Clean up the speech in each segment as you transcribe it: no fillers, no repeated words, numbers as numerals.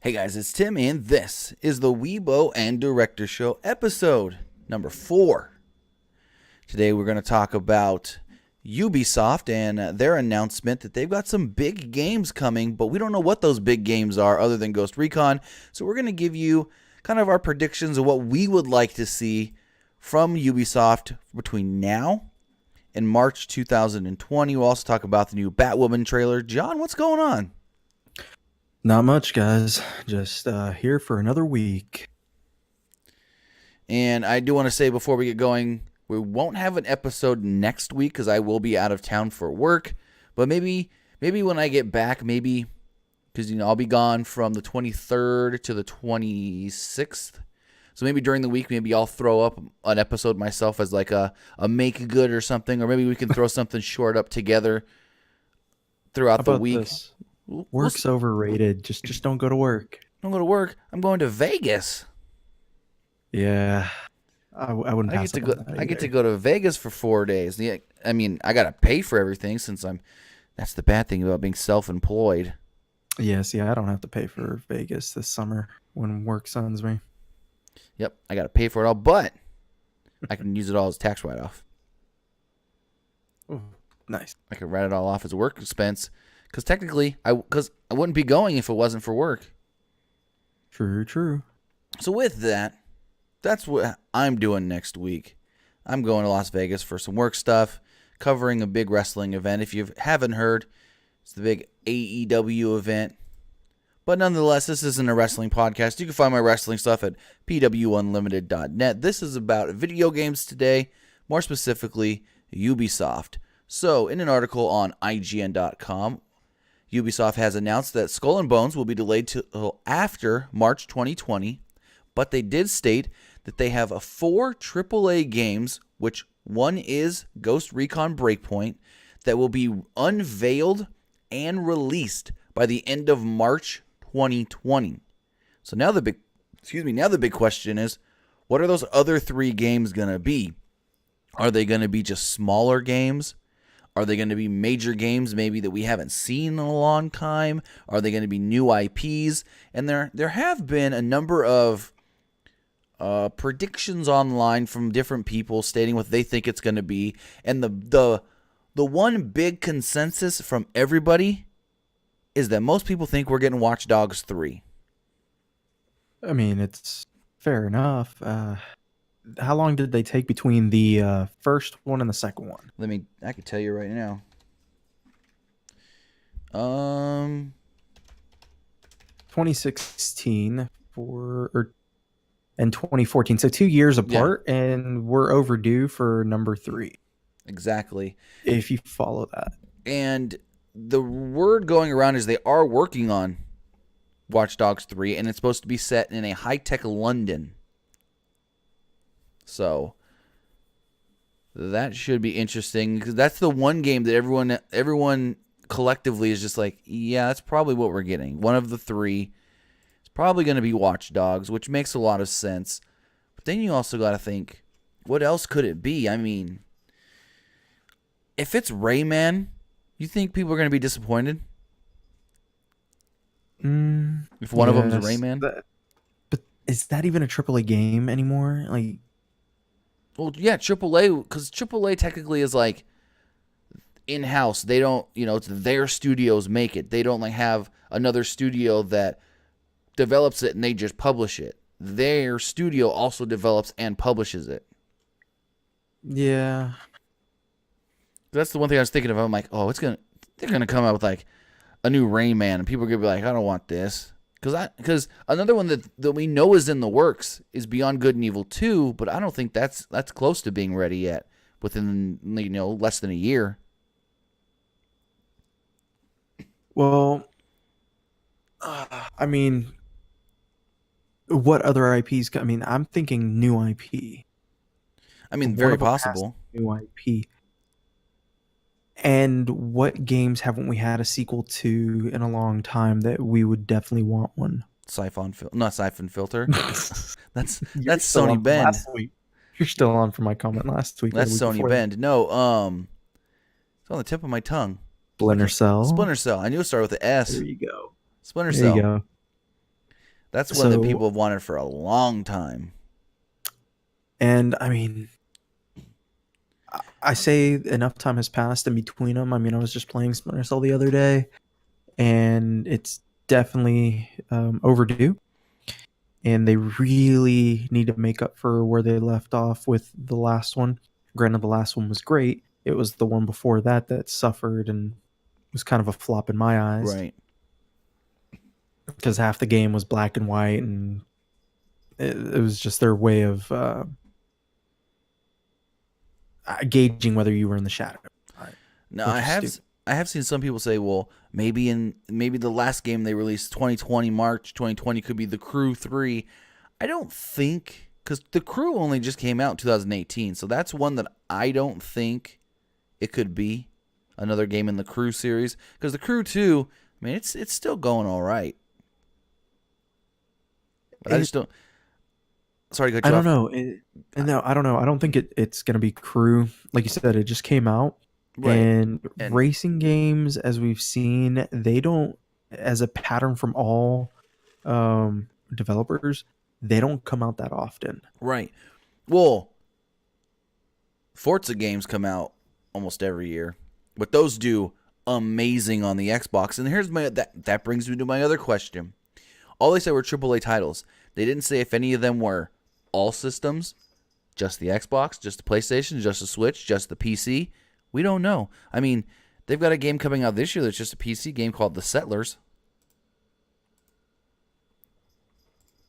Hey guys, it's Tim, and this is the Weebo Director Show, episode number 4. Today we're going to talk about Ubisoft and their announcement that they've got some big games coming, but we don't know what those big games are other than Ghost Recon. So we're going to give you kind of our predictions of what we would like to see from Ubisoft between now and March 2020. We'll also talk about the new Batwoman trailer. John, what's going on? Not much, guys. Just here for another week. And I do want to say before we get going, we won't have an episode next week because I will be out of town for work. But maybe when I get back, maybe because I'll be gone from the 23rd to the 26th. So maybe during the week, maybe I'll throw up an episode myself as like a make good or something, or maybe we can throw something short up together throughout the week. This? Work's overrated. Just don't go to work. Don't go to work. I'm going to Vegas. Yeah, I wouldn't. I get to go to Vegas for 4 days. Yeah, I mean, I gotta pay for everything since That's the bad thing about being self-employed. Yeah, see, I don't have to pay for Vegas this summer when work sends me. Yep, I gotta pay for it all, but I can use it all as tax write-off. Oh, nice. I can write it all off as a work expense. Because technically, I wouldn't be going if it wasn't for work. True. So with that, that's what I'm doing next week. I'm going to Las Vegas for some work stuff, covering a big wrestling event. If you haven't heard, it's the big AEW event. But nonetheless, this isn't a wrestling podcast. You can find my wrestling stuff at pwunlimited.net. This is about video games today, more specifically, Ubisoft. So, in an article on IGN.com, Ubisoft has announced that Skull and Bones will be delayed till after March 2020, but they did state that they have 4 AAA games, which one is Ghost Recon Breakpoint, that will be unveiled and released by the end of March 2020. So now the big question is, what are those other 3 games going to be? Are they going to be just smaller games? Are they going to be major games maybe that we haven't seen in a long time? Are they going to be new IPs? And there have been a number of predictions online from different people stating what they think it's going to be. And the one big consensus from everybody is that most people think we're getting Watch Dogs 3. I mean, it's fair enough. How long did they take between the first one and the second one? I can tell you right now. 2016 and 2014. So 2 years apart, yeah. And we're overdue for number 3. Exactly. If you follow that. And the word going around is they are working on Watch Dogs 3, and it's supposed to be set in a high-tech London. So that should be interesting because that's the one game that everyone collectively is just like, yeah, that's probably what we're getting. One of the 3 is probably going to be Watch Dogs, which makes a lot of sense. But then you also got to think, what else could it be? I mean, if it's Rayman, you think people are going to be disappointed? If one of them is Rayman? But is that even a AAA game anymore? Like, well, yeah, AAA, because AAA technically is like in-house. They don't, it's their studios make it. They don't like have another studio that develops it and they just publish it. Their studio also develops and publishes it. Yeah. That's the one thing I was thinking of. I'm like, oh, they're gonna come out with like a new Rayman, and people are gonna be like, I don't want this. Because another one that we know is in the works is Beyond Good and Evil 2, but I don't think that's close to being ready yet within less than a year. Well, I mean, what other IPs? I mean, I'm thinking new IP. I mean, very possible. New IP. And what games haven't we had a sequel to in a long time that we would definitely want one? Not Siphon Filter. that's Sony Bend. You're still on for my comment last week. That's Sony Bend. No, it's on the tip of my tongue. Splinter Cell. Splinter Cell. I knew it started with an S. There you go. Splinter Cell. There you go. That's one that So, people have wanted for a long time. and I mean, I say enough time has passed in between them. I mean, I was just playing Splinter Cell the other day, and it's definitely overdue. And they really need to make up for where they left off with the last one. Granted, the last one was great. It was the one before that that suffered and was kind of a flop in my eyes Right. because half the game was black and white, and it was just their way of gauging whether you were in the shadow, Now which is stupid. I have seen some people say, well, maybe the last game they released 2020 March 2020 could be The Crew 3. I don't think, cuz The Crew only just came out in 2018. So that's one that I don't think it could be another game in the Crew series, cuz The Crew 2, I mean, it's still going all right. But I It, just don't. Sorry to cut I you don't off. know. No, I don't know. I don't think it's going to be Crew. Like you said, it just came out. Right. And And racing games, as we've seen, they don't, as a pattern from all developers, they don't come out that often. right. Well, Forza games come out almost every year, but those do amazing on the Xbox. And here's that brings me to my other question. All they said were AAA titles. They didn't say if any of them were all systems, just the Xbox, just the PlayStation, just the Switch, just the PC. We don't know. I mean, they've got a game coming out this year that's just a PC game called The Settlers.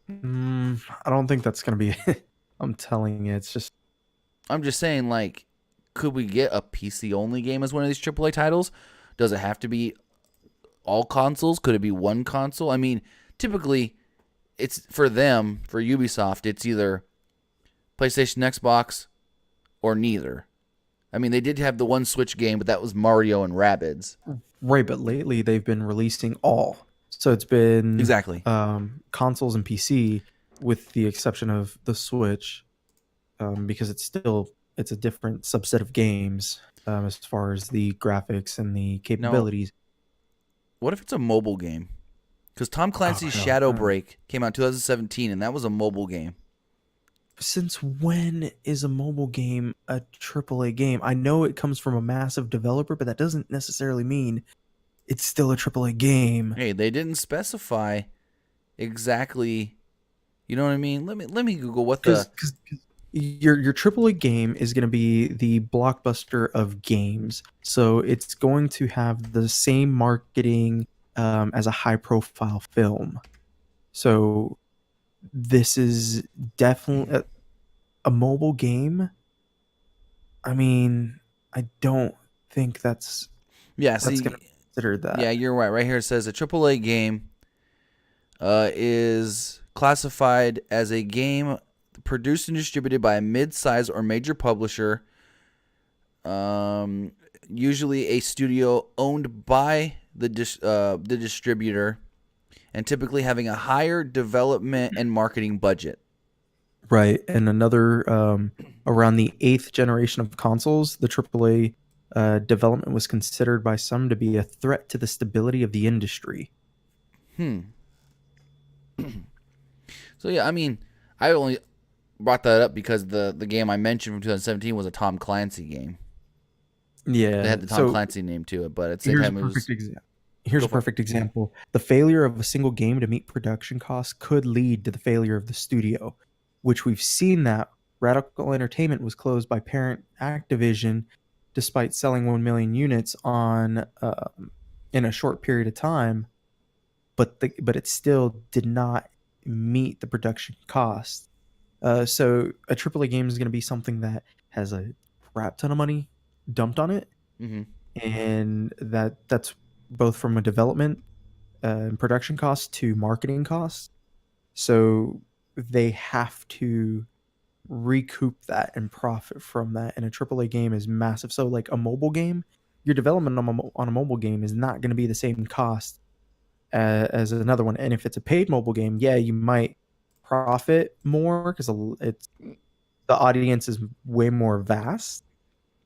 I don't think that's going to be. I'm telling you, it's just I'm just saying, like, could we get a PC only game as one of these AAA titles? Does it have to be all consoles? Could it be one console? I mean, typically, it's for them, for Ubisoft, it's either PlayStation, Xbox, or neither. I mean, they did have the one Switch game, but that was Mario and Rabbids. right. But lately, they've been releasing all. So it's been Exactly. consoles and PC, with the exception of the Switch, because it's a different subset of games as far as the graphics and the Now, capabilities. what if it's a mobile game? Because Tom Oh, Clancy's hell. Shadow Break came out in 2017, and that was a mobile game. Since when is a mobile game a AAA game? I know it comes from a massive developer, but that doesn't necessarily mean it's still a AAA game. Hey, they didn't specify exactly. You know what I mean? Let me Google what the. Because your AAA game is going to be the blockbuster of games, so it's going to have the same marketing as a high profile film. So this is definitely a mobile game. I mean, I don't think Yeah, that's going to see, be considered yeah, that. you're right. Right here it says a AAA game is classified as a game produced and distributed by a mid-size or major publisher, usually a studio owned by the distributor, and typically having a higher development and marketing budget. Right. And another around the eighth generation of consoles, the AAA development was considered by some to be a threat to the stability of the industry. So yeah, I mean, I only brought that up because the game I mentioned from 2017 was a Tom Clancy game. They Yeah. had the Tom So Clancy name to it, but at the same here's a time, it perfect was example. Here's go a for it. perfect example. The failure of a single game to meet production costs could lead to the failure of the studio, which we've seen that Radical Entertainment was closed by parent Activision despite selling 1 million units on in a short period of time, but it still did not meet the production cost. So a AAA game is going to be something that has a crap ton of money dumped on it, Mm-hmm. and that's both from a development and production cost to marketing costs. So they have to recoup that and profit from that. And a AAA game is massive. So like a mobile game, your development on a mobile game is not going to be the same cost as another one. And if it's a paid mobile game, yeah, you might profit more because it's the audience is way more vast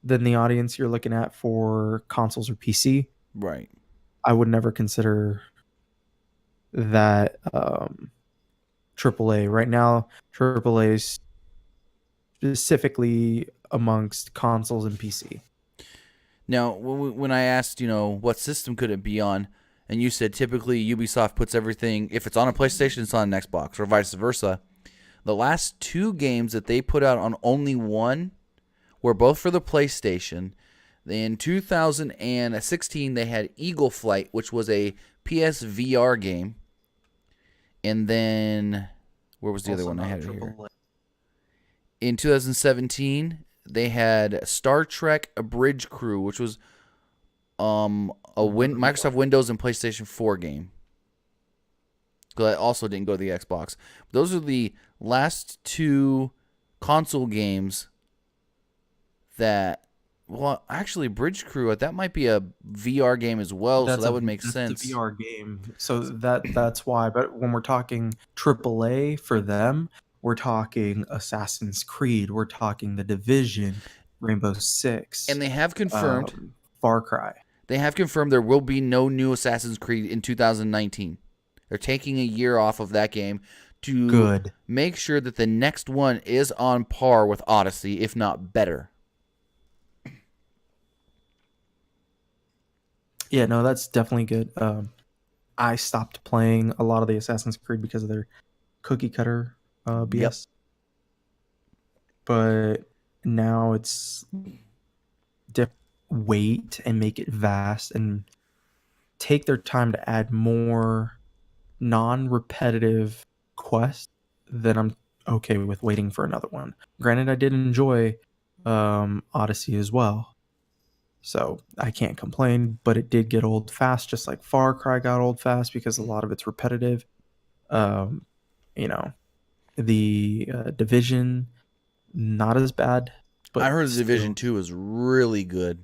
than the audience you're looking at for consoles or PC. Right. I would never consider that AAA. Right now, AAA is specifically amongst consoles and PC. Now, when I asked, what system could it be on, and you said typically Ubisoft puts everything, if it's on a PlayStation, it's on an Xbox, or vice versa. The last 2 games that they put out on only one were both for the PlayStation. In 2016, they had Eagle Flight, which was a PSVR game. And then, where was the other one? I had it here. In 2017, they had Star Trek: A Bridge Crew, which was Microsoft Windows and PlayStation 4 game. Because I also didn't go to the Xbox. Those are the last 2 console games that, well, actually, Bridge Crew, that might be a VR game as well, so that would make sense. That's a VR game, so that's why. But when we're talking AAA for them, we're talking Assassin's Creed, we're talking The Division, Rainbow Six, And they have confirmed, Far Cry. They have confirmed there will be no new Assassin's Creed in 2019. They're taking a year off of that game to make sure that the next one is on par with Odyssey, if not better. Yeah, no, that's definitely good. I stopped playing a lot of the Assassin's Creed because of their cookie cutter BS. Yep. But now it's wait and make it vast and take their time to add more non-repetitive quests, then I'm okay with waiting for another one. Granted, I did enjoy Odyssey as well, so I can't complain, but it did get old fast, just like Far Cry got old fast because a lot of it's repetitive. The Division, not as bad. But I heard the Division 2 was really good.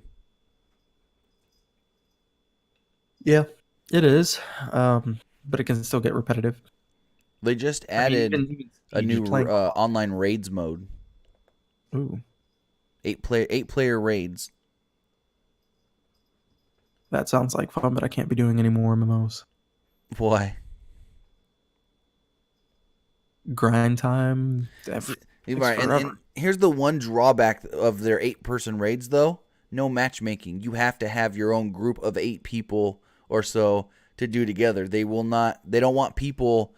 Yeah, it is, but it can still get repetitive. They just added a new online raids mode. Ooh, 8-player raids. That sounds like fun, but I can't be doing any more MMOs. Why? Grind time. Right, and here's the one drawback of their 8-person raids, though. No matchmaking. You have to have your own group of 8 people or so to do together. They don't want people.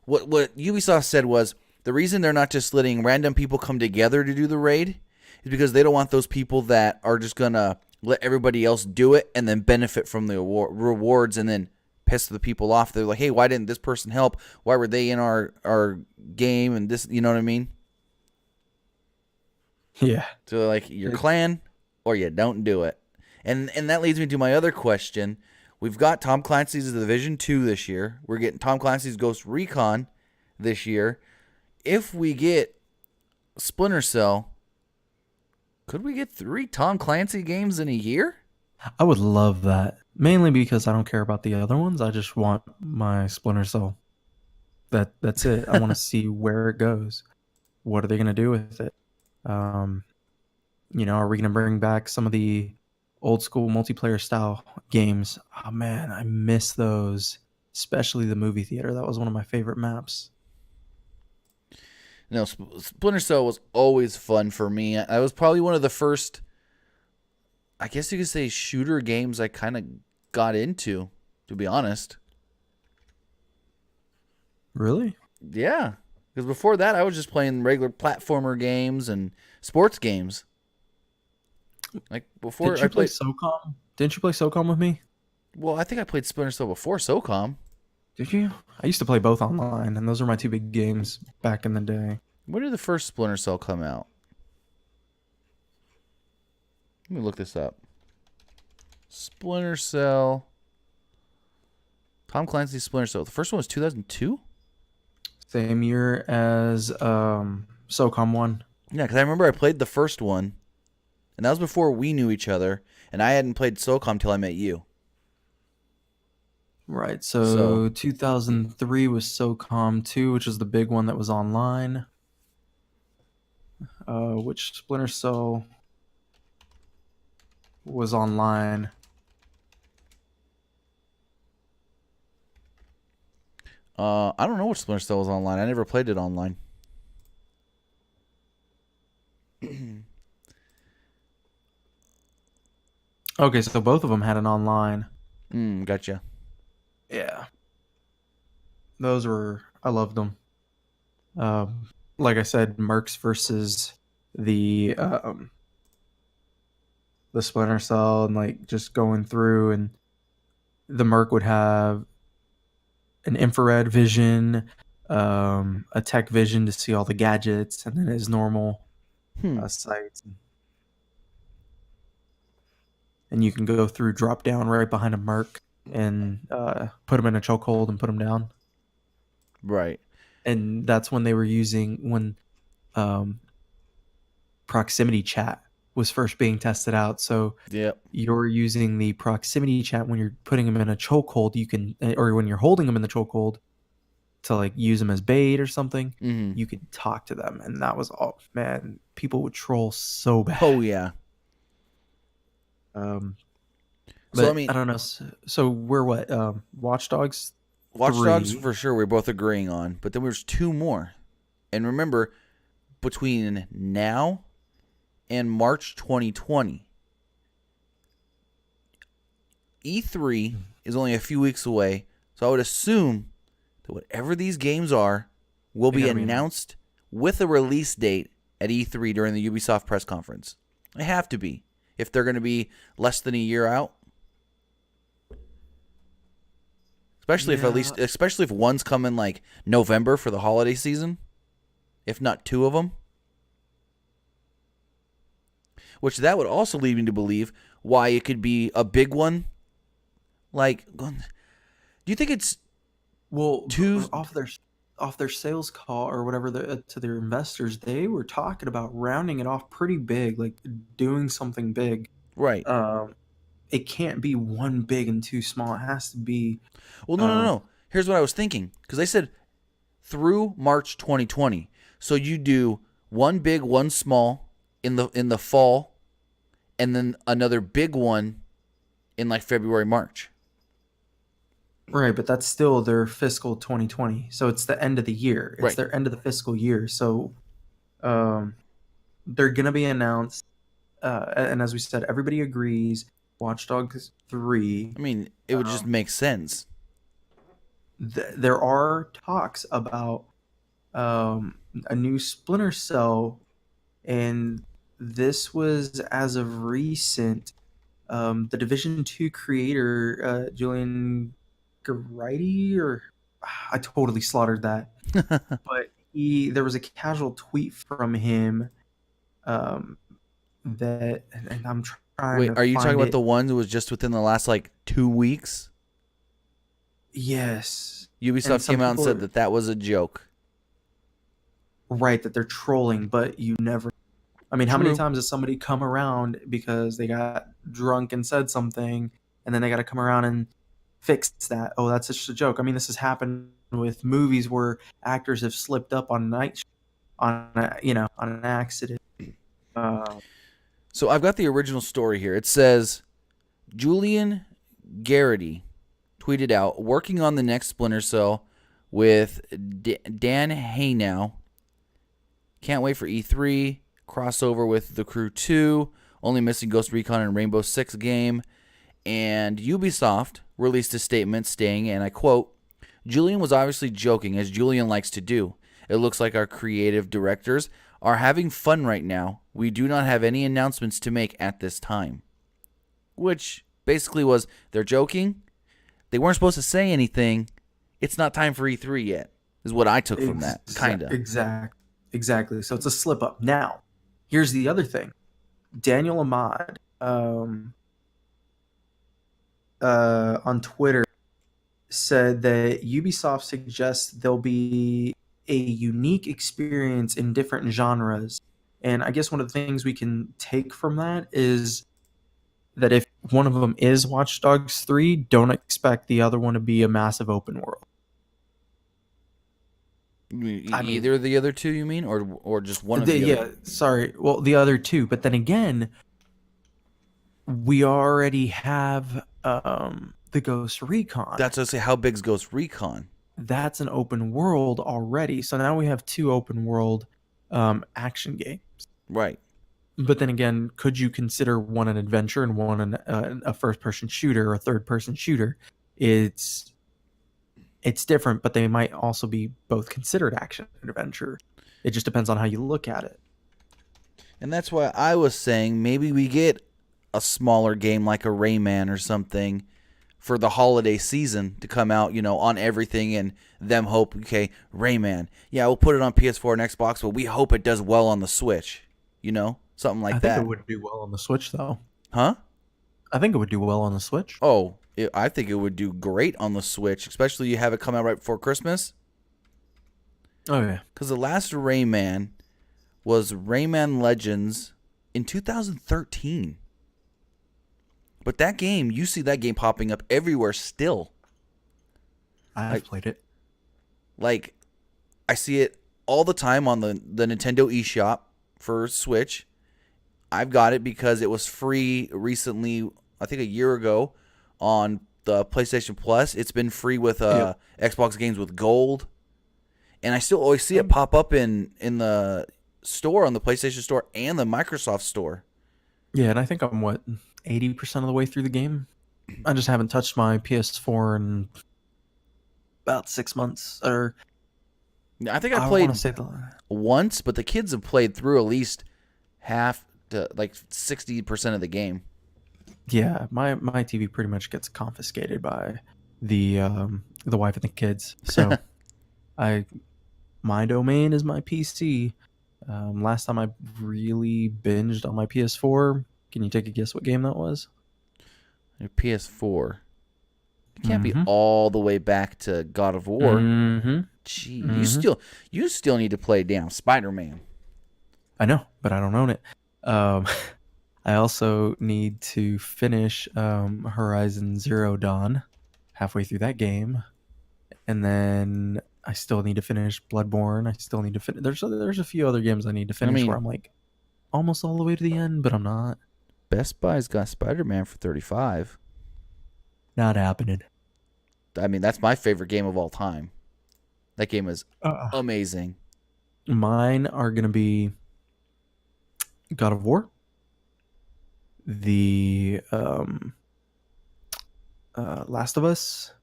What Ubisoft said was the reason they're not just letting random people come together to do the raid is because they don't want those people that are just gonna let everybody else do it and then benefit from the rewards and then piss the people off. They're like, hey, why didn't this person help? Why were they in our game? And this, you know what I mean? Yeah. So like your clan or you don't do it. And that leads me to my other question. We've got Tom Clancy's The Division 2 this year. We're getting Tom Clancy's Ghost Recon this year. If we get Splinter Cell, could we get 3 Tom Clancy games in a year? I would love that. Mainly because I don't care about the other ones. I just want my Splinter Cell. That's it. I want to see where it goes. What are they going to do with it? Are we going to bring back some of the old school multiplayer style games? Oh man, I miss those. Especially the movie theater. That was one of my favorite maps. No, Splinter Cell was always fun for me. I was probably one of the first, I guess you could say, shooter games I kind of got into, to be honest. Really? Yeah. Because before that, I was just playing regular platformer games and sports games. Like before, Didn't you play SOCOM? Didn't you play SOCOM with me? Well, I think I played Splinter Cell before SOCOM. Did you? I used to play both online, and those are my 2 big games back in the day. When did the first Splinter Cell come out? Let me look this up. Splinter Cell. Tom Clancy's Splinter Cell. The first one was 2002? Same year as SOCOM 1. Yeah, because I remember I played the first one, and that was before we knew each other, and I hadn't played SOCOM till I met you. Right, so 2003 was SOCOM 2, which was the big one that was online. Which Splinter Cell was online? I don't know which Splinter Cell was online. I never played it online. Okay, so both of them had an online. Gotcha. Yeah, those were I loved them. Like I said, Mercs versus the um, the Splinter Cell, and like just going through, and the Merc would have an infrared vision, a tech vision to see all the gadgets, and then his normal Hmm. sights. And you can go through, drop down right behind a Merc, and put him in a chokehold and put him down. Right. And that's when they were using when um, proximity chat was first being tested out. So Yep. you're using the proximity chat when you're putting them in a chokehold. You can, or when you're holding them in the chokehold to like use them as bait or something. Mm-hmm. You could talk to them, and that was all. Man, people would troll so bad. Oh yeah. So I But mean, I don't know. So we're what? Watch Dogs Watch Dogs 3. for sure. We're both agreeing on, but then there's two more. And remember, between now and March 2020, E3 is only a few weeks away. So I would assume that whatever these games are will They be gotta be announced with a release date at E3 during the Ubisoft press conference. They have to be if they're going to be less than a year out. Especially if one's coming like November for the holiday season, if not two of them. Which that would also lead me to believe why it could be a big one. Like, do you think it's Well, two? off their sales call or whatever to their investors, they were talking about rounding it off pretty big, like doing something big. Right. It can't be one big and two small. It has to be. Well, no. Here's what I was thinking. Because they said through March 2020. So you do one big, one small in the fall, and then another big one in like February, March. Right, but that's still their fiscal 2020. So it's the end of the year. It's Right. their end of the fiscal year. So um, they're going to be announced. And as we said, everybody agrees. Watch Dogs 3. I mean, it would just make sense. There are talks about a new Splinter Cell, and this was as of recent. The Division 2 creator, Julian Garridy, or I totally slaughtered that. But there was a casual tweet from him that, and I'm trying Wait, to are you talking find about it. the one that was just within the last like 2 weeks? Yes. Ubisoft came out and said that was a joke. Right, that they're trolling, but you never. I mean, how many True. times has somebody come around because they got drunk and said something, and then they got to come around and fix that? Oh, that's just a joke. I mean, this has happened with movies where actors have slipped up on on an accident. So I've got the original story here. It says Julian Garrity tweeted out, working on the next Splinter Cell with Dan Haynow. Can't wait for E3. Crossover with The Crew 2. Only missing Ghost Recon and Rainbow Six game. And Ubisoft released a statement stating, and I quote, Julian was obviously joking, as Julian likes to do. It looks like our creative directors are having fun right now. We do not have any announcements to make at this time. Which basically was, they're joking. They weren't supposed to say anything. It's not time for E3 yet, is what I took from that, kind of. Exactly. So it's a slip up. Now, here's the other thing. Daniel Ahmad on Twitter said that Ubisoft suggests there'll be a unique experience in different genres. And I guess one of the things we can take from that is that if one of them is Watch Dogs 3, don't expect the other one to be a massive open world. Either of the other two, you mean? Or just one of the other? Yeah, sorry. Well, the other two. But then again, we already have the Ghost Recon. That's what I say. How big's Ghost Recon? that's an open world already. So now we have two open world action games. Right. But then again, could you consider one an adventure and one a first person shooter or a third person shooter? It's different, but they might also be both considered action and adventure. It just depends on how you look at it. And that's why I was saying maybe we get a smaller game like a Rayman or something for the holiday season to come out, on everything, and them hope, okay, Rayman. Yeah, we'll put it on PS4 and Xbox, but we hope it does well on the Switch. Something like I that. think it would do well on the Switch, though. Huh? I think it would do well on the Switch. Oh, I think it would do great on the Switch, especially you have it come out right before Christmas. Oh, yeah. Because the last Rayman was Rayman Legends in 2013. But that game, you see that game popping up everywhere still. I've played it. Like, I see it all the time on the Nintendo eShop for Switch. I've got it because it was free recently, I think a year ago, on the PlayStation Plus. It's been free with Xbox games with gold. And I still always see it pop up in the store, on the PlayStation Store and the Microsoft Store. Yeah, and I think I'm, 80% of the way through the game? I just haven't touched my PS4 in about 6 months. Or I think I played say once, but the kids have played through at least half to 60% of the game. Yeah, my TV pretty much gets confiscated by the wife and the kids. So my domain is my PC. Last time I really binged on my PS4, can you take a guess what game that was? Your PS4. It can't be all the way back to God of War. Mm-hmm. Gee, you still need to play damn Spider-Man. I know, but I don't own it. I also need to finish Horizon Zero Dawn, halfway through that game, and then I still need to finish Bloodborne. I still need to finish. There's a few other games I need to finish where I'm like almost all the way to the end, but I'm not. Best Buy's got Spider-Man for $35. Not happening. I mean, that's my favorite game of all time. That game is amazing. Mine are going to be God of War, the Last of Us,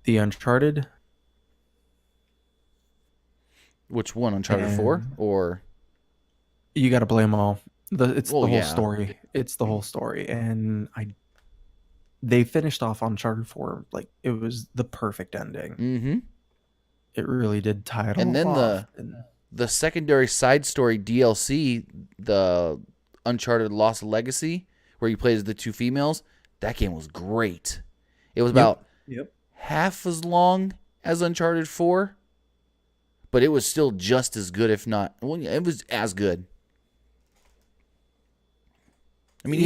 the Uncharted. Which one? Uncharted 4? Or you got to play them all. It's the whole yeah. story. It's the whole story, and they finished off Uncharted 4 like it was the perfect ending. Mm-hmm. It really did tie it all and then off. The secondary side story DLC, the Uncharted Lost Legacy, where you play as the two females, that game was great. It was about half as long as Uncharted 4, but it was still just as good, if not, well, it was as good. I mean,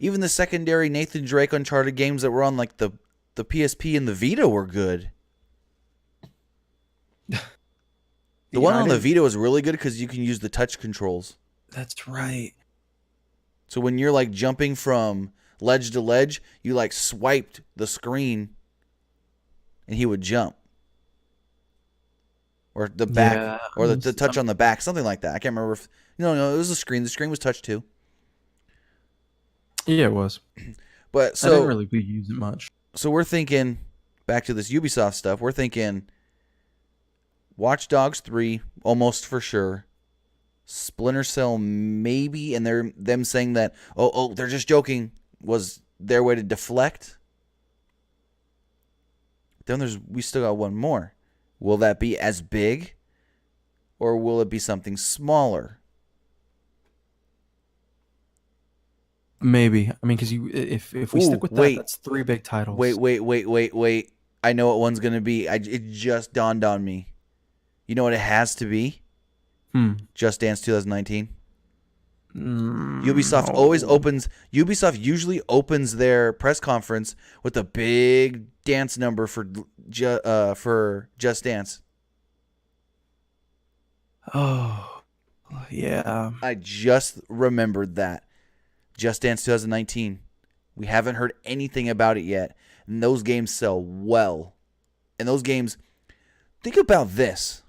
even the secondary Nathan Drake Uncharted games that were on like the PSP and the Vita were good. The one on the Vita was really good because you can use the touch controls. That's right. So when you're like jumping from ledge to ledge, you like swiped the screen and he would jump. Or the back, or the touch on the back, something like that. I can't remember if... No, it was the screen. The screen was touch too. Yeah, it was. But so... I didn't really use it much. So we're thinking, back to this Ubisoft stuff, we're thinking Watch Dogs 3, almost for sure. Splinter Cell, maybe, and they're them saying that, they're just joking, was their way to deflect. Then we still got one more. Will that be as big, or will it be something smaller? Maybe. I mean, because if we stick with that, that's 3 big titles. Wait. I know what one's gonna be. It just dawned on me. You know what it has to be? Just Dance 2019. Ubisoft usually opens their press conference with a big dance number for Just Dance. Oh, yeah. I just remembered that. Just Dance 2019. We haven't heard anything about it yet, and those games sell well. And those games, think about this.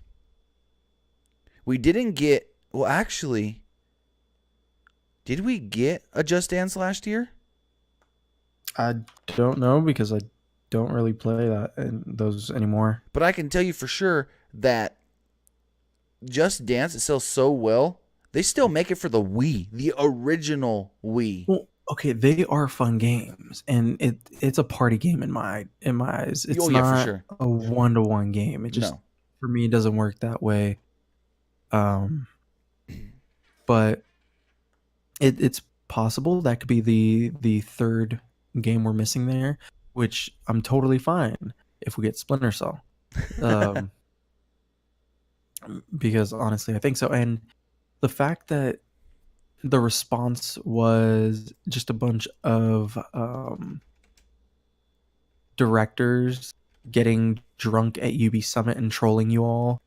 We didn't get, well, actually, did we get a Just Dance last year? I don't know because I don't really play that and those anymore. But I can tell you for sure that Just Dance, it sells so well, they still make it for the Wii, the original Wii. Well, okay, they are fun games, and it's a party game in my eyes. It's Oh, yeah, for not sure. a 1-to-1 game. It just No. for me it doesn't work that way. But it's possible that could be the third game we're missing there, which I'm totally fine if we get Splinter Cell. Because honestly, I think so. And the fact that the response was just a bunch of directors getting drunk at UB Summit and trolling you all.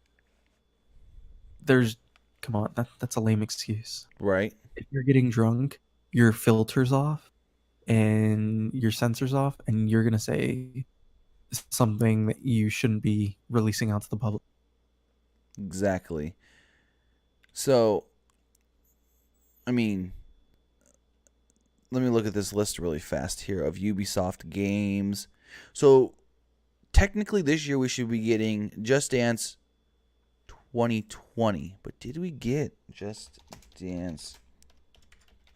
Come on, that's a lame excuse. Right. If you're getting drunk, your filter's off and your sensors off, and you're gonna say something that you shouldn't be releasing out to the public. Exactly. So, I mean, let me look at this list really fast here of Ubisoft games. So, technically this year we should be getting Just Dance 2020. But did we get Just Dance?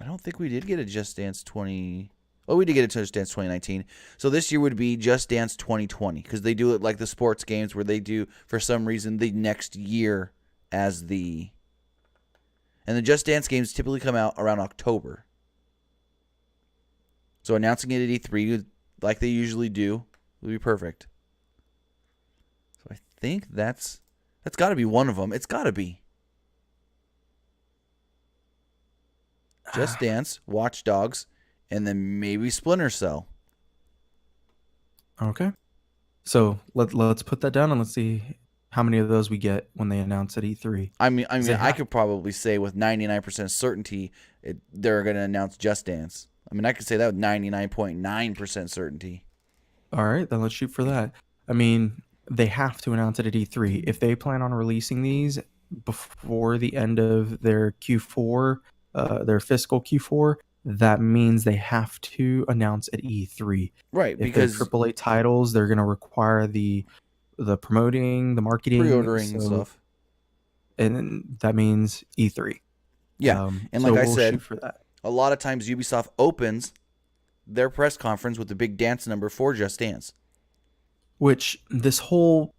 I don't think we did get a Just Dance 20. Oh, we did get a Just Dance 2019. So this year would be Just Dance 2020 because they do it like the sports games where they do, for some reason, the next year as the... And the Just Dance games typically come out around October. So announcing it at E3 like they usually do would be perfect. So I think that's got to be one of them. It's got to be. Just Dance, Watch Dogs, and then maybe Splinter Cell. Okay. So let's put that down and let's see how many of those we get when they announce at E3. I mean, I could probably say with 99% certainty they're going to announce Just Dance. I mean, I could say that with 99.9% certainty. All right, then let's shoot for that. I mean, they have to announce it at E3. If they plan on releasing these before the end of their Q4, their fiscal Q4, that means they have to announce at E3. Right, if because they're AAA titles, they're going to require the promoting, the marketing, pre-ordering and stuff. And that means E3. Yeah, and like I said, shoot for that. A lot of times Ubisoft opens their press conference with the big dance number for Just Dance. Which this whole,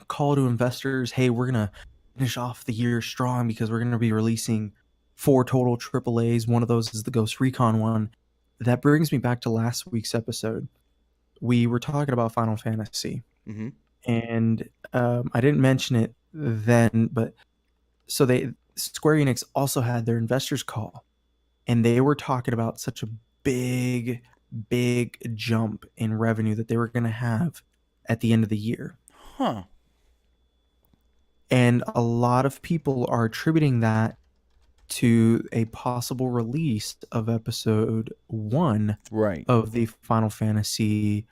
call to investors, hey, we're going to finish off the year strong because we're going to be releasing 4 total AAAs. One of those is the Ghost Recon one. That brings me back to last week's episode. We were talking about Final Fantasy. Mm-hmm. And I didn't mention it then, but so Square Enix also had their investors call. And they were talking about such a big jump in revenue that they were going to have at the end of the year. Huh. And a lot of people are attributing that to a possible release of episode 1 of the Final Fantasy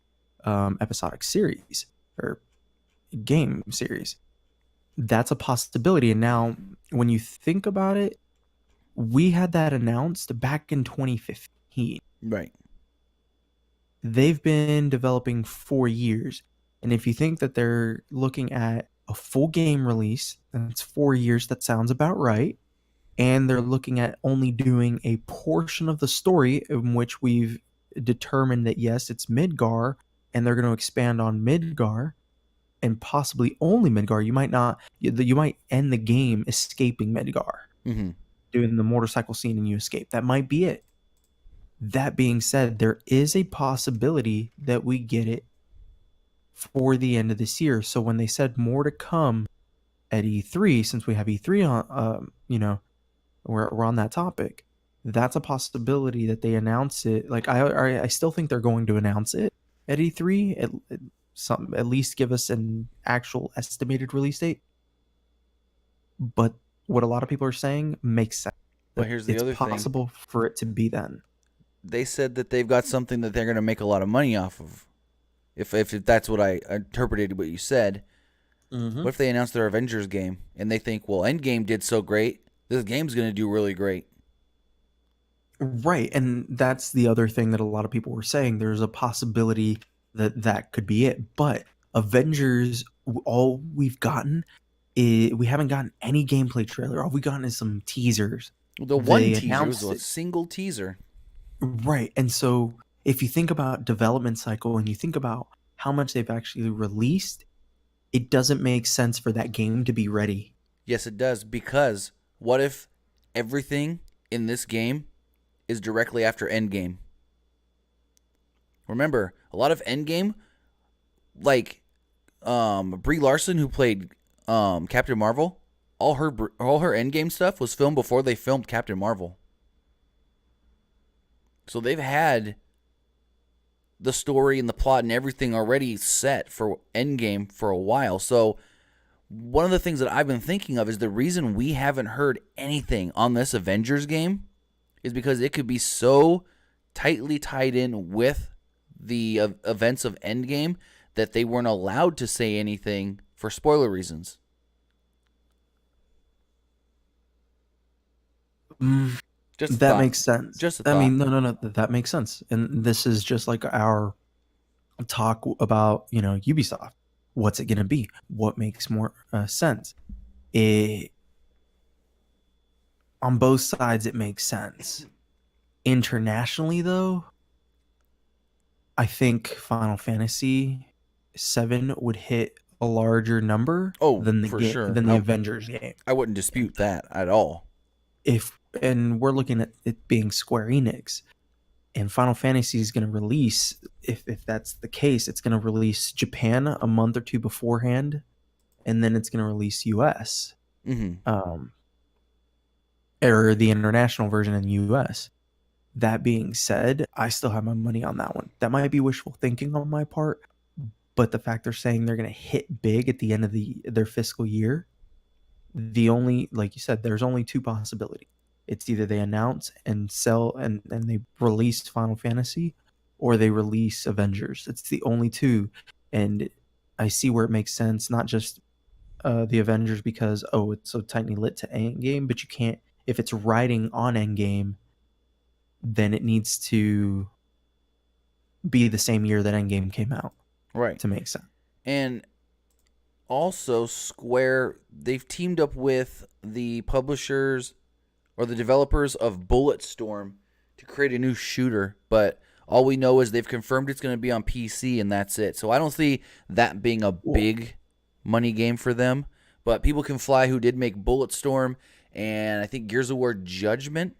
episodic series or game series. That's a possibility. And now when you think about it, we had that announced back in 2015. Right. They've been developing 4 years. And if you think that they're looking at a full game release, that's 4 years, that sounds about right. And they're looking at only doing a portion of the story in which we've determined that, yes, it's Midgar, and they're going to expand on Midgar and possibly only Midgar. You might end the game escaping Midgar. Mm-hmm. Doing the motorcycle scene and you escape. That might be it. That being said, there is a possibility that we get it for the end of this year. So when they said more to come at E3, since we have E3 on, we're on that topic, that's a possibility that they announce it. Like I still think they're going to announce it at E3, at least give us an actual estimated release date. But what a lot of people are saying makes sense. But here's the other thing. It's possible for it to be then. They said that they've got something that they're going to make a lot of money off of. If that's what I interpreted what you said. Mm-hmm. What if they announce their Avengers game and they think, well, Endgame did so great, this game's going to do really great? Right, and that's the other thing that a lot of people were saying. There's a possibility that that could be it, but Avengers, all we've gotten is we haven't gotten any gameplay trailer. All we've gotten is some teasers. The one They teaser was announced a it, single teaser. right, and so if you think about development cycle and you think about how much they've actually released, it doesn't make sense for that game to be ready. Yes, it does, because what if everything in this game is directly after Endgame? Remember, a lot of Endgame, like Brie Larson, who played Captain Marvel, all her Endgame stuff was filmed before they filmed Captain Marvel. So they've had the story and the plot and everything already set for Endgame for a while. So one of the things that I've been thinking of is the reason we haven't heard anything on this Avengers game is because it could be so tightly tied in with the events of Endgame that they weren't allowed to say anything for spoiler reasons. Mm, Just a that thought. makes sense. Just a I thought. mean, no, that makes sense. And this is just like our talk about, Ubisoft. What's it going to be? What makes more sense? It, on both sides, it makes sense. Internationally, though, I think Final Fantasy VII would hit a larger number Oh, than for sure. than the Avengers game. I wouldn't dispute that at all. If and we're looking at it being Square Enix, and Final Fantasy is going to release, if that's the case, it's going to release Japan a month or two beforehand, and then it's going to release US, Mm-hmm. um, or the international version in the US. That being said, I still have my money on that one. That might be wishful thinking on my part, but the fact they're saying they're going to hit big at the end of their fiscal year, the only, like you said, there's only two possibilities. It's either they announce and sell and they release Final Fantasy, or they release Avengers. It's the only two. And I see where it makes sense, not just the Avengers because, oh, it's so tightly lit to Endgame, but you can't, if it's riding on Endgame, then it needs to be the same year that Endgame came out Right. to make sense. And also, Square, they've teamed up with the publishers or the developers of Bulletstorm to create a new shooter, but all we know is they've confirmed it's going to be on PC and that's it. So I don't see that being a big money game for them. But People Can Fly, who did make Bulletstorm, and I think Gears of War Judgment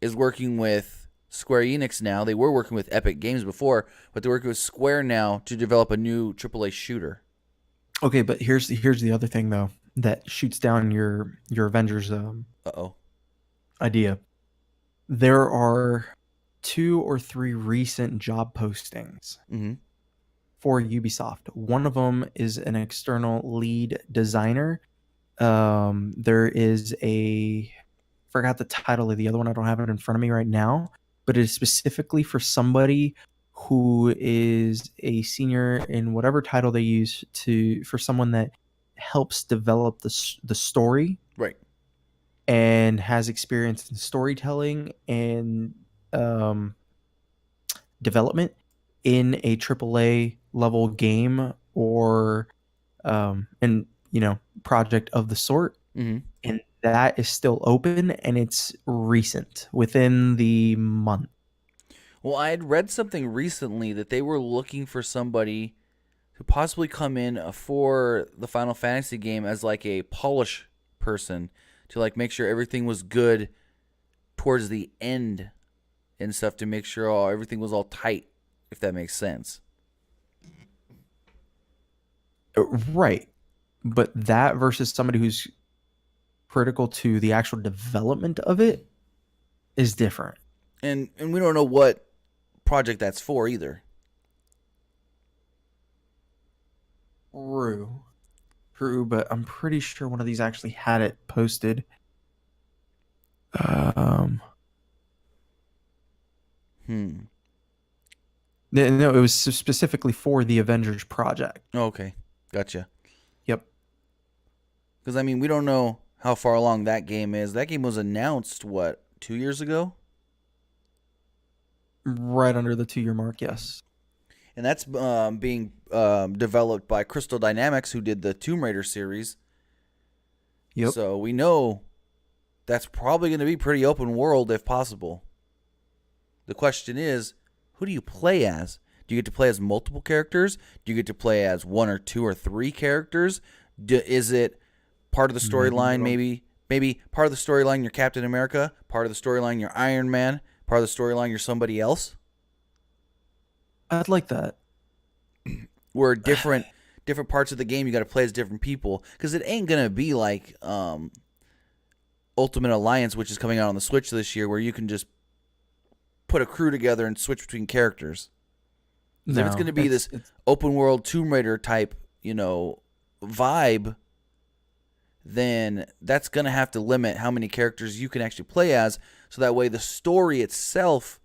is working with Square Enix now. They were working with Epic Games before, but they're working with Square now to develop a new AAA shooter. Okay, but here's the other thing though that shoots down your Avengers Uh-oh. idea. There are 2 or 3 recent job postings Mm-hmm. for Ubisoft. One of them is an external lead designer. There is forgot the title of the other one. I don't have it in front of me right now, but it is specifically for somebody who is a senior in whatever title they use for someone that helps develop the story Right. and has experience in storytelling and um, development in a AAA level game or and project of the sort. Mm-hmm. And that is still open and it's recent within the month. Well, I had read something recently that they were looking for somebody to possibly come in for the Final Fantasy game as like a polish person to like make sure everything was good towards the end and stuff, to make sure everything was all tight, if that makes sense. Right. But that versus somebody who's critical to the actual development of it is different. And we don't know what project that's for either. True, but I'm pretty sure one of these actually had it posted. Um, Hmm. No, it was specifically for the Avengers project. Oh, okay, gotcha. Yep. Because I mean, we don't know how far along that game is. That game was announced what 2 years ago, Right under the 2-year mark, yes. and that's being developed by Crystal Dynamics, who did the Tomb Raider series. Yep. So we know that's probably going to be pretty open world if possible. The question is, who do you play as? Do you get to play as multiple characters? Do you get to play as one or two or three characters? Is it part of the Maybe storyline? more. Maybe part of the storyline you're Captain America, part of the storyline you're Iron Man, part of the storyline you're somebody else. I'd like that. Where different parts of the game you got to play as different people, because it ain't gonna be like Ultimate Alliance, which is coming out on the Switch this year, where you can just put a crew together and switch between characters. Because if it's No, going to be this it's open world Tomb Raider type, vibe, then that's going to have to limit how many characters you can actually play as, so that way the story itself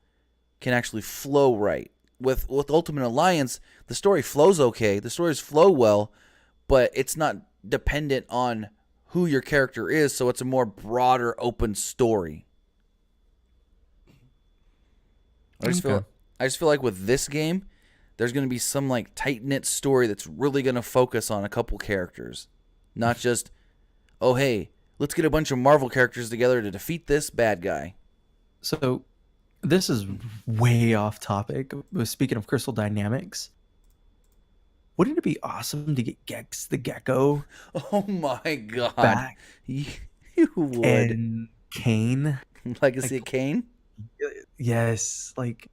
can actually flow right. With Ultimate Alliance, the story flows okay, the stories flow well, but it's not dependent on who your character is, so it's a more broader open story. I just okay. feel I just feel like with this game, there's going to be some like tight knit story that's really going to focus on a couple characters, not just, oh hey, let's get a bunch of Marvel characters together to defeat this bad guy. So this is way off topic. But speaking of Crystal Dynamics, wouldn't it be awesome to get Gex the Gecko Oh my god, back you would. and Kane? Legacy Like, of Kane? yes, like,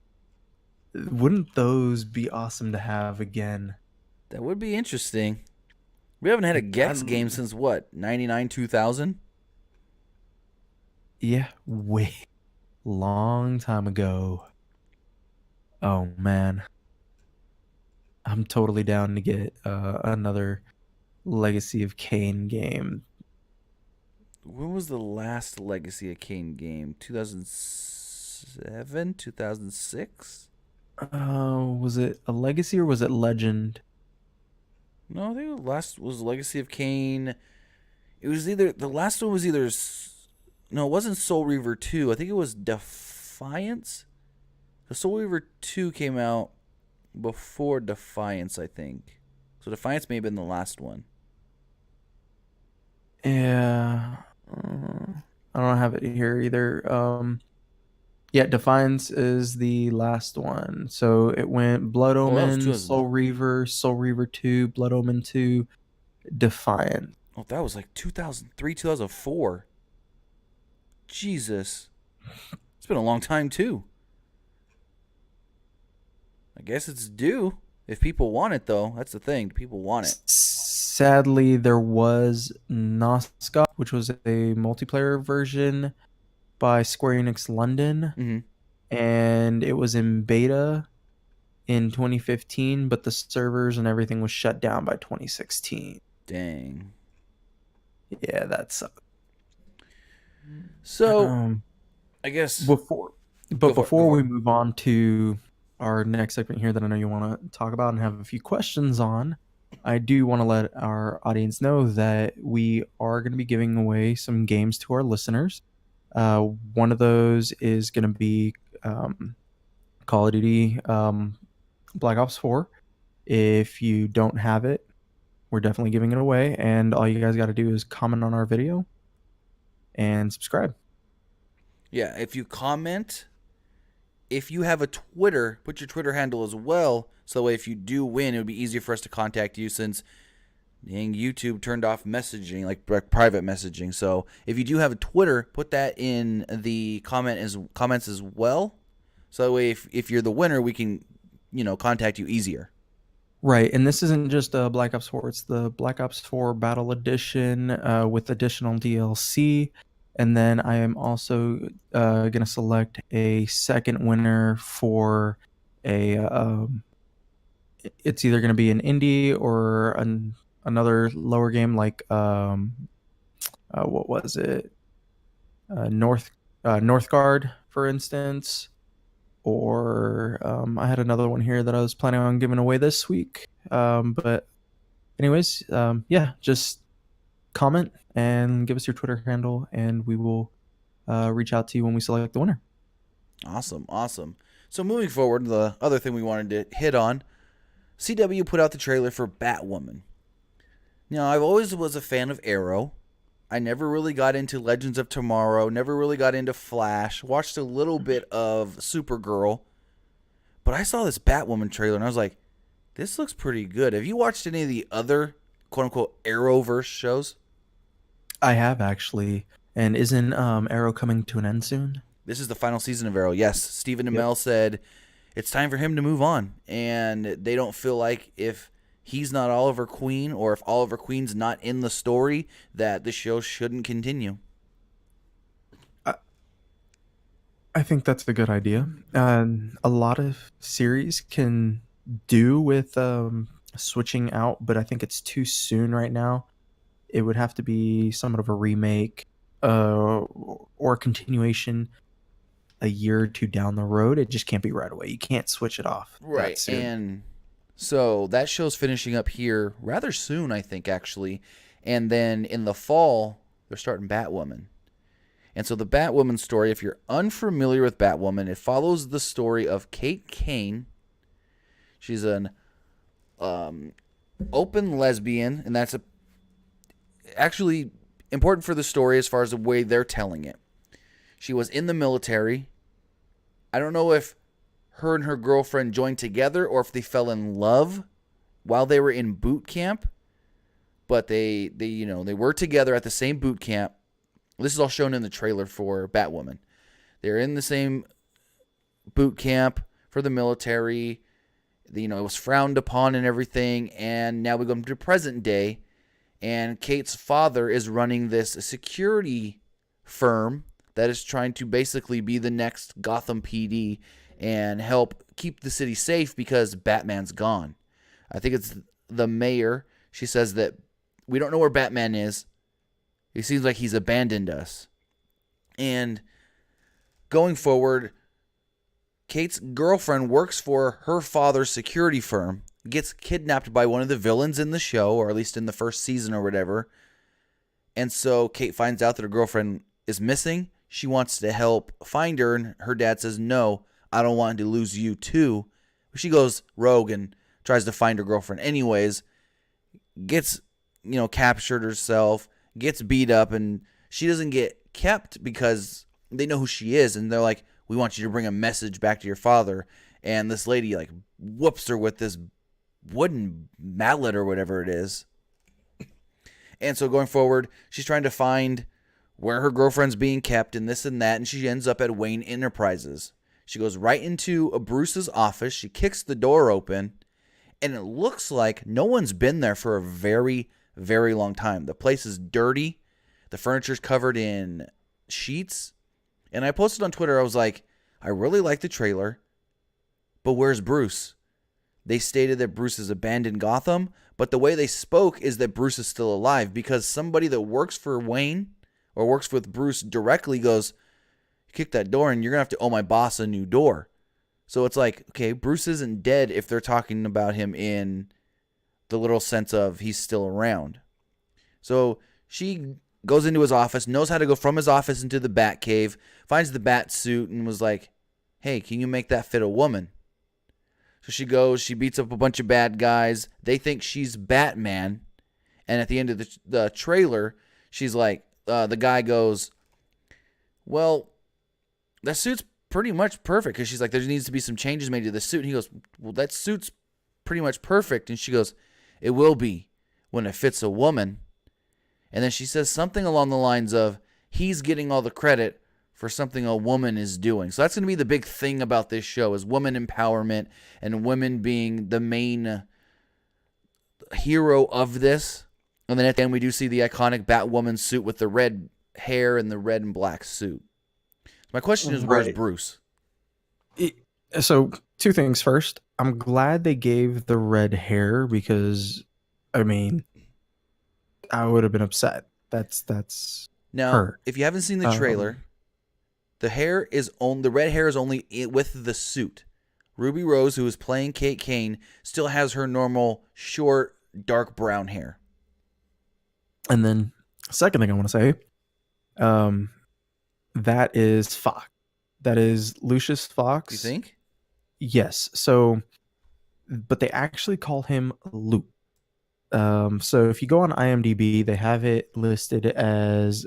wouldn't those be awesome to have again? That would be interesting. We haven't had a Like, Gex game since what, 99 2000? yeah, way long time ago. Oh man, I'm totally down to get another Legacy of Kane game. When was the last Legacy of Kane game? 2007, 2006? Was it a Legacy or was it Legend? No, I think the last was Legacy of Kane. It was either the last one was either no, it wasn't Soul Reaver 2. I think it was Defiance. The Soul Reaver 2 came out before Defiance, I think. So Defiance may have been the last one. Yeah, I don't have it here either. Yeah, Defiance is the last one. So it went Blood Oh, that was Omen, 2000. Soul Reaver 2, Blood Omen 2, Defiance. Oh, that was like 2003, 2004. Jesus. It's been a long time too. I guess it's due. If people want it though, that's the thing. People want it. Sadly, there was Noscot, which was a multiplayer version by Square Enix London, Mhm. and it was in beta in 2015, but the servers and everything was shut down by 2016. Dang. Yeah, that sucks. So, Um, I guess before go but for it. Go before for we it. move on to our next segment here that I know you want to talk about and have a few questions on, I do want to let our audience know that we are going to be giving away some games to our listeners. One of those is going to be Call of Duty Black Ops 4. If you don't have it, we're definitely giving it away, and all you guys got to do is comment on our video and subscribe. Yeah, if you comment, if you have a Twitter, put your Twitter handle as well. So that way, if you do win, it would be easier for us to contact you since dang, YouTube turned off messaging, like private messaging. So if you do have a Twitter, put that in the comments as well. So that way, if you're the winner, we can, contact you easier. Right, and this isn't just Black Ops 4. It's the Black Ops 4 Battle Edition with additional DLC. And then I am also going to select a second winner for a. It's either going to be an indie or another lower game like what was it? Northgard, for instance. or I had another one here that I was planning on giving away this week. But anyways, yeah, just comment and give us your Twitter handle, and we will reach out to you when we select the winner. Awesome, awesome. So moving forward, the other thing we wanted to hit on, CW put out the trailer for Batwoman. Now, I always was a fan of Arrow. I never really got into Legends of Tomorrow, never really got into Flash, watched a little bit of Supergirl, but I saw this Batwoman trailer and I was like, this looks pretty good. Have you watched any of the other quote-unquote Arrowverse shows? I have actually. And isn't Arrow coming to an end soon? This is the final season of Arrow. Yes, Stephen Yep. Amell said it's time for him to move on, and they don't feel like if he's not Oliver Queen or if Oliver Queen's not in the story that the show shouldn't continue. I, I think that's a good idea. A lot of series can do with switching out, but I think it's too soon right now. It would have to be somewhat of a remake or a continuation a year or two down the road. It just can't be right away. You can't switch it off that Right, soon. and so that show's finishing up here rather soon, I think, actually. And then in the fall, they're starting Batwoman. And so the Batwoman story, if you're unfamiliar with Batwoman, it follows the story of Kate Kane. She's an open lesbian, and that's actually important for the story as far as the way they're telling it. She was in the military. I don't know if her and her girlfriend joined together or if they fell in love while they were in boot camp, but they were together at the same boot camp. This is all shown in the trailer for Batwoman. They're in the same boot camp for the military. It was frowned upon and everything, and now we go to present day, and Kate's father is running this security firm that is trying to basically be the next Gotham PD and help keep the city safe because Batman's gone. I think it's the mayor. She says that we don't know where Batman is. It seems like he's abandoned us. And going forward, Kate's girlfriend works for her father's security firm, gets kidnapped by one of the villains in the show, or at least in the first season or whatever. And so Kate finds out that her girlfriend is missing. She wants to help find her, and her dad says, no, I don't want to lose you too. She goes rogue and tries to find her girlfriend anyways, gets, captured herself, gets beat up, and she doesn't get kept because they know who she is, and they're like, we want you to bring a message back to your father. And this lady whoops her with this wooden mallet or whatever it is. And so going forward, she's trying to find where her girlfriend's being kept and this and that, and she ends up at Wayne Enterprises. She goes right into Bruce's office. She kicks the door open, and it looks like no one's been there for a very, very long time. The place is dirty. The furniture's covered in sheets. And I posted on Twitter, I was like, I really like the trailer, but where's Bruce? They stated that Bruce has abandoned Gotham, but the way they spoke is that Bruce is still alive, because somebody that works for Wayne or works with Bruce directly goes, kick that door and you're going to have to owe my boss a new door. So it's like, okay, Bruce isn't dead if they're talking about him in the literal sense of he's still around. So she goes into his office, knows how to go from his office into the Bat Cave, finds the bat suit, and was like, hey, can you make that fit a woman? So she goes, she beats up a bunch of bad guys. They think she's Batman. And at the end of the trailer, she's like, the guy goes, well, that suit's pretty much perfect. Because she's like, there needs to be some changes made to the suit. And he goes, well, that suit's pretty much perfect. And she goes, it will be when it fits a woman. And then she says something along the lines of, he's getting all the credit for something a woman is doing. So that's going to be the big thing about this show, is woman empowerment and women being the main hero of this. And then at the end, we do see the iconic Batwoman suit with the red hair and the red and black suit. My question is, where's Right. Bruce? So, two things. First, I'm glad they gave the red hair, because, I mean, I would have been upset. That's Now, her. if you haven't seen the trailer, The red hair is only with the suit. Ruby Rose, who is playing Kate Kane, still has her normal short dark brown hair. And then, second thing I want to say, that is Fox. That is Lucius Fox. You think? Yes. So, but they actually call him Luke. So if you go on IMDb, they have it listed as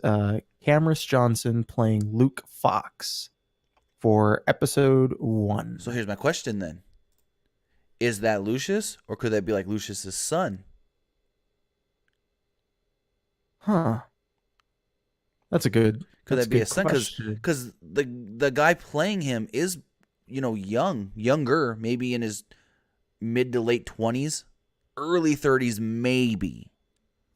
Cameron Johnson playing Luke Fox for episode 1. So here's my question then. Is that Lucius, or could that be like Lucius's son? Huh. That's a good. Could that's that be a a son? question. Because the guy playing him is, younger, maybe in his mid to late 20s, early 30s, maybe.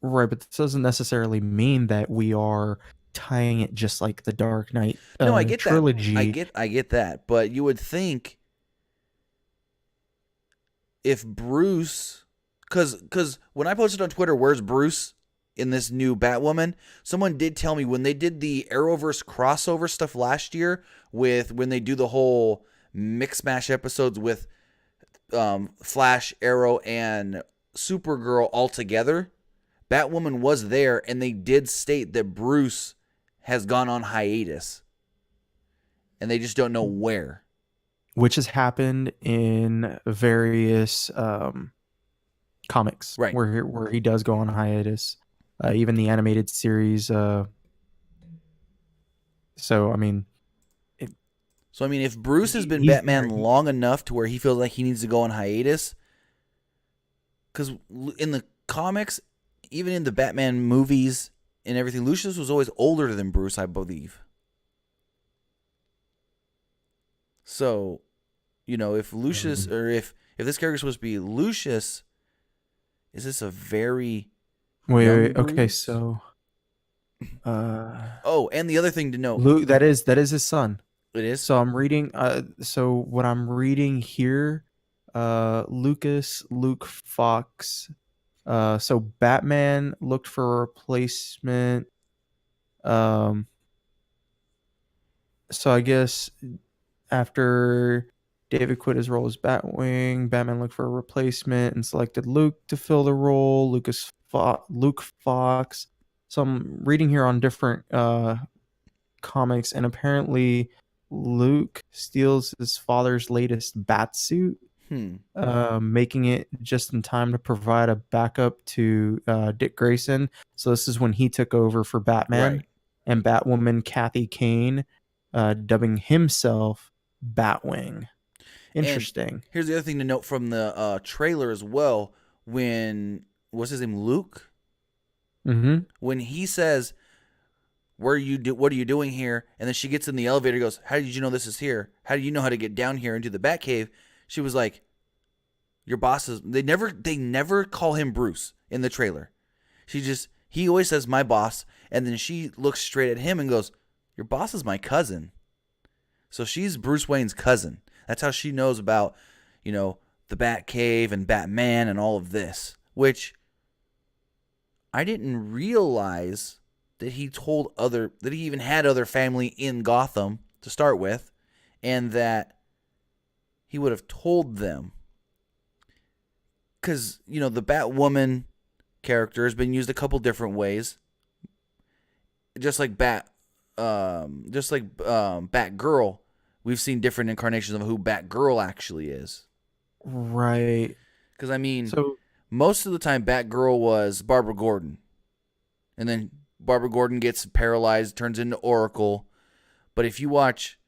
Right, but this doesn't necessarily mean that we are tying it just like the Dark Knight No, I get trilogy. that. I get that. But you would think if Bruce, because when I posted on Twitter, where's Bruce in this new Batwoman, someone did tell me when they did the Arrowverse crossover stuff last year, when they do the whole mix mash episodes with Flash, Arrow, and Supergirl all together, Batwoman was there, and they did state that Bruce has gone on hiatus, and they just don't know where. Which has happened in various comics, Right? Where he does go on hiatus, even the animated series. So I mean, if Bruce has been he's Batman there. long enough to where he feels like he needs to go on hiatus, because in the comics, even in the Batman movies and everything, Lucius was always older than Bruce, I believe. So, if Lucius, or if this character is supposed to be Lucius, is this a very wait, okay, Bruce? so oh, and the other thing to note, Luke, that is his son. it is. So I'm reading. So what I'm reading here, Luke Fox. So Batman looked for a replacement. So I guess after David quit his role as Batwing, Batman looked for a replacement and selected Luke to fill the role. Luke Fox. So I'm reading here on different comics, and apparently Luke steals his father's latest bat suit, making it just in time to provide a backup to Dick Grayson. So this is when he took over for Batman, Right. And Batwoman Kathy Kane, dubbing himself Batwing. Interesting. And here's the other thing to note from the trailer as well. What's his name, Luke? Mm-hmm. When he says, what are you doing here? And then she gets in the elevator and goes, how did you know this is here? How do you know how to get down here into the Batcave? She was like, your boss is... They never call him Bruce in the trailer. He always says, my boss. And then she looks straight at him and goes, your boss is my cousin. So she's Bruce Wayne's cousin. That's how she knows about, the Batcave and Batman and all of this. Which I didn't realize that he even had other family in Gotham to start with, and that he would have told them. Because, the Batwoman character has been used a couple different ways. Just like Batgirl, we've seen different incarnations of who Batgirl actually is. Right. Because, most of the time Batgirl was Barbara Gordon. And then Barbara Gordon gets paralyzed, turns into Oracle. But if you watch,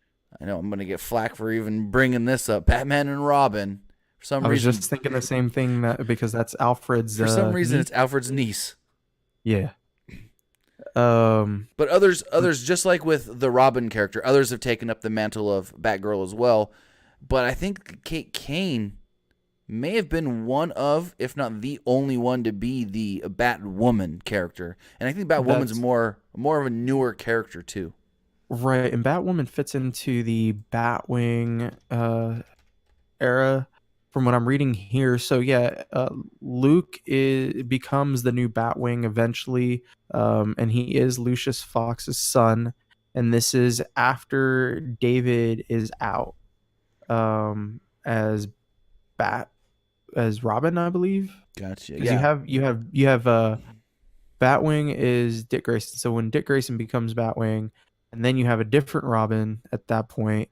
I know I'm going to get flack for even bringing this up, Batman and Robin, for some reason. I was just thinking the same thing, because that's Alfred's... For some reason, niece. it's Alfred's niece. Yeah. But others, just like with the Robin character, others have taken up the mantle of Batgirl as well. But I think Kate Kane may have been one of, if not the only one, to be the Batwoman character. And I think Batwoman's more of a newer character too. Right, and Batwoman fits into the Batwing era from what I'm reading here. So yeah, Luke becomes the new Batwing eventually, and he is Lucius Fox's son. and this is after David is out as Bat as Robin, I believe. Gotcha. Because Yeah. you have Batwing is Dick Grayson. So when Dick Grayson becomes Batwing, and then you have a different Robin at that point,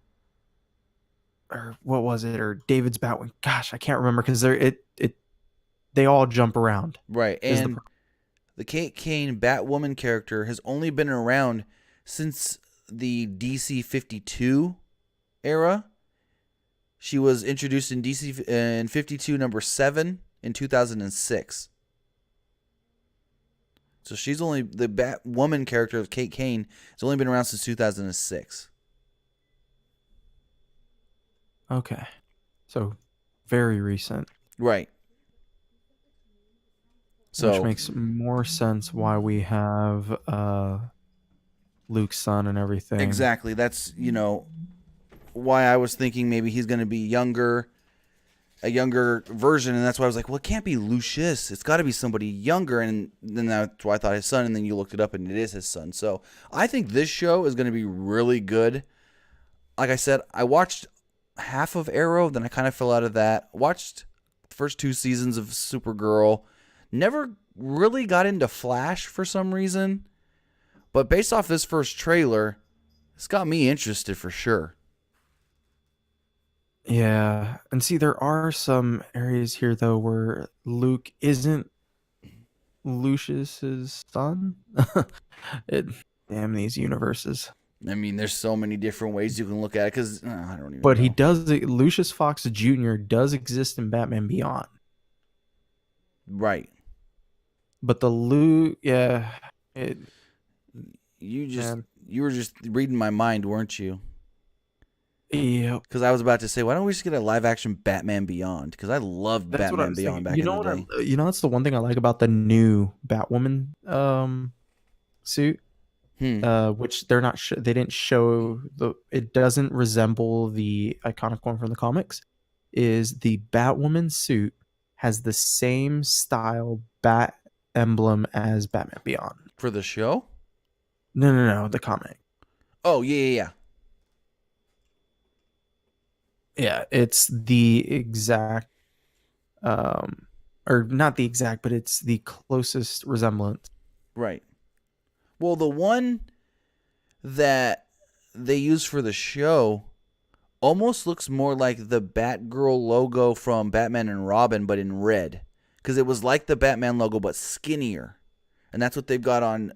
or what was it? Or David's Batwing. Gosh, I can't remember because they all jump around. Right. Is the And the Kate Kane Batwoman character has only been around since the DC 52 era. She was introduced in DC in 52 number 7 in 2006. So she's only the Batwoman character of Kate Kane has only been around since 2006. Okay, so very recent. Right. Which So makes more sense why we have Luke's son and everything. exactly, that's why I was thinking maybe he's going to be younger, a younger version, and that's why I was like, well, it can't be Lucius. It's got to be somebody younger, and then that's why I thought his son, and then you looked it up, and it is his son. So I think this show is going to be really good. Like I said, I watched half of Arrow, then I kind of fell out of that. Watched the first 2 seasons of Supergirl. Never really got into Flash for some reason, but based off this first trailer, it's got me interested for sure. Yeah, and see, there are some areas here though where Luke isn't Lucius's son. it, damn these universes. I mean, there's so many different ways you can look at it because I don't even But know. he does. Lucius Fox Jr. does exist in Batman Beyond. Right. But the Luke, yeah, You were just reading my mind, weren't you? yeah. Because I was about to say, why don't we just get a live action Batman Beyond? Because I loved That's what I Batman was Beyond thinking. back in the day. That's the one thing I like about the new Batwoman suit. Which they're not. They didn't show the. It doesn't resemble the iconic one from the comics. Is the Batwoman suit has the same style bat emblem as Batman Beyond? For the show? No, the comic. Oh, yeah. Yeah, it's the exact, or not the exact, but it's the closest resemblance. Right. Well, the one that they use for the show almost looks more like the Batgirl logo from Batman and Robin, but in red. Because it was like the Batman logo, but skinnier. And that's what they've got on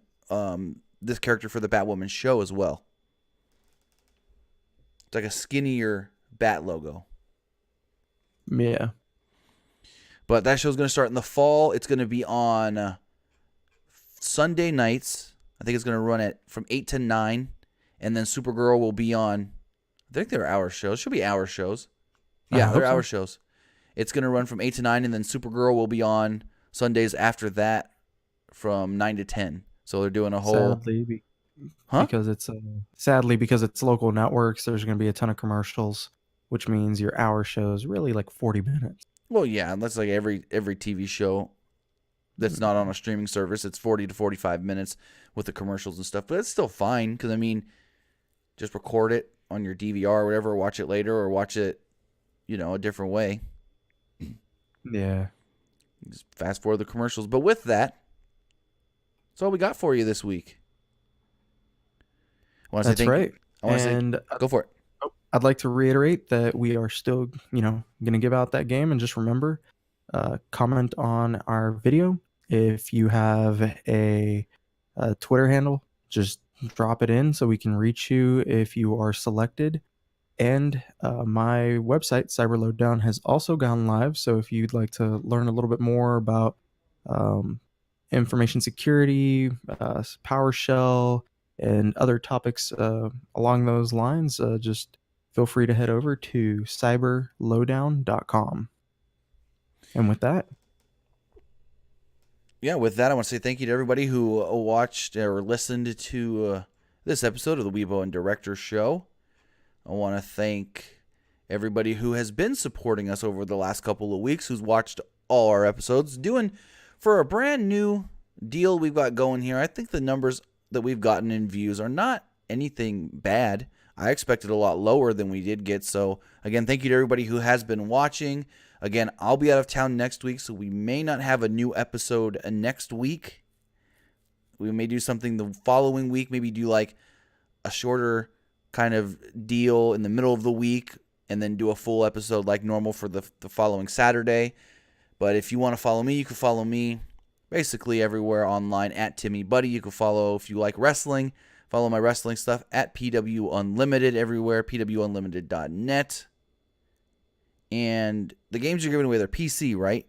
this character for the Batwoman show as well. It's like a skinnier Bat logo. Yeah. But that show's going to start in the fall. It's going to be on Sunday nights. I think it's going to run from 8 to 9. And then Supergirl will be on, I think they're hour shows. Should be hour shows. Yeah, they're hour shows. It's going to run from 8 to 9. And then Supergirl will be on Sundays after that from 9 to 10. So they're doing a whole... Sadly, because it's local networks, there's going to be a ton of commercials, which means your hour shows really like 40 minutes. Well, yeah, that's like every TV show that's not on a streaming service. It's 40 to 45 minutes with the commercials and stuff, but it's still fine because, I mean, just record it on your DVR or whatever, watch it later or watch it, a different way. Yeah. Just fast forward the commercials. But with that, that's all we got for you this week. That's right. Go for it. I'd like to reiterate that we are still, going to give out that game. And just remember, comment on our video. If you have a Twitter handle, just drop it in so we can reach you if you are selected. And my website, Cyberloaddown, has also gone live. So if you'd like to learn a little bit more about information security, PowerShell, and other topics along those lines, just feel free to head over to cyberlowdown.com. And with that, I want to say thank you to everybody who watched or listened to this episode of the Weebo Director Show. I want to thank everybody who has been supporting us over the last couple of weeks, who's watched all our episodes. For a brand new deal we've got going here, I think the numbers that we've gotten in views are not anything bad. I expected a lot lower than we did get. So, again, thank you to everybody who has been watching. Again, I'll be out of town next week, so we may not have a new episode next week. We may do something the following week, maybe do like a shorter kind of deal in the middle of the week and then do a full episode like normal for the following Saturday. But if you want to follow me, you can follow me basically everywhere online at Timmy Buddy. You can follow, if you like wrestling, follow my wrestling stuff at PW Unlimited everywhere, pwunlimited.net. And the games you're giving away, they're PC, right?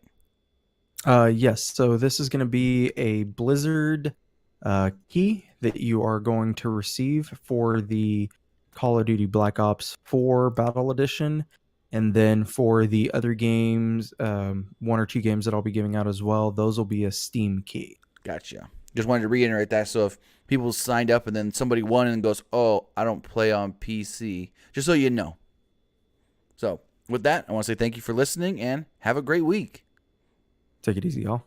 Yes. So this is going to be a Blizzard key that you are going to receive for the Call of Duty Black Ops 4 Battle Edition. And then for the other games, 1 or 2 games that I'll be giving out as well, those will be a Steam key. Gotcha. Just wanted to reiterate that. So if people signed up and then somebody won and goes, oh, I don't play on PC, just so you know. So with that, I want to say thank you for listening and have a great week. Take it easy, y'all.